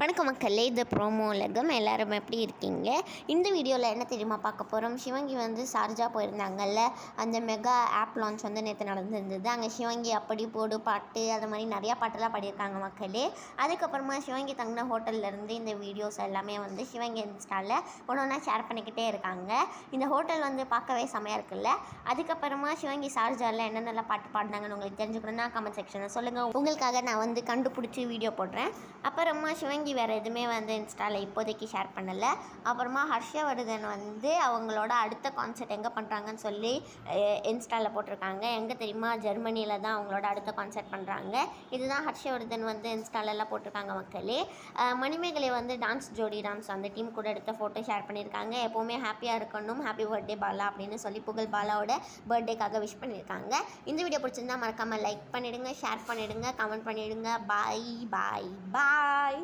வணக்கம் மக்களே, இது ப்ரோமோ உலகம். எல்லோரும் எப்படி இருக்கீங்க? இந்த வீடியோவில் என்ன தெரியுமா பார்க்க போகிறோம்? சிவங்கி வந்து சார்ஜா போயிருந்தாங்கல்ல, அந்த மெகா ஆப் லான்ச் வந்து நேற்று நடந்துருந்தது. அங்கே சிவங்கி அப்படி போடு பாட்டு, அது மாதிரி நிறையா பாட்டெல்லாம் பாடியிருக்காங்க மக்களே. அதுக்கப்புறமா சிவங்கி தங்கின ஹோட்டல்லேருந்து இந்த வீடியோஸ் எல்லாமே வந்து சிவங்கி இன்ஸ்டாவில் ஒன்று ஒன்றா ஷேர் பண்ணிக்கிட்டே இருக்காங்க. இந்த ஹோட்டல் வந்து பார்க்கவே செமையாக இருக்குல்ல. அதுக்கப்புறமா சிவங்கி சார்ஜாவில் என்னென்னலாம் பாட்டு பாடினாங்கன்னு உங்களுக்கு தெரிஞ்சுக்கணுன்னா கமெண்ட் செக்ஷனில் சொல்லுங்கள். உங்களுக்காக நான் வந்து கண்டுபிடிச்சி வீடியோ போடுறேன். அப்புறமா சிவங்கி வேறு எதுவுமே வந்து இன்ஸ்டாவில் இப்போதைக்கு ஷேர் பண்ணலை. அப்புறமா ஹர்ஷவர்தன் வந்து அவங்களோட அடுத்த கான்சர்ட் எங்கே பண்ணுறாங்கன்னு சொல்லி இன்ஸ்டாவில் போட்டிருக்காங்க. எங்கே தெரியுமா? ஜெர்மனியில் தான் அவங்களோட அடுத்த கான்சர்ட் பண்ணுறாங்க. இதுதான் ஹர்ஷவர்தன் வந்து இன்ஸ்டாலெல்லாம் போட்டிருக்காங்க மக்களே. மணிமேகலை வந்து ஜோடி டான்ஸ் அந்த டீம் கூட எடுத்த ஃபோட்டோ ஷேர் பண்ணியிருக்காங்க. எப்போவுமே ஹாப்பியாக இருக்கணும், ஹாப்பி பர்த்டே பாலா அப்படின்னு சொல்லி புகழ் பாலாவோட பர்த்டேக்காக விஷ் பண்ணியிருக்காங்க. இந்த வீடியோ பிடிச்சிருந்தா மறக்காமல் லைக் பண்ணிவிடுங்க, ஷேர் பண்ணிவிடுங்க, கமெண்ட் பண்ணிவிடுங்க. பாய் பாய் பாய்.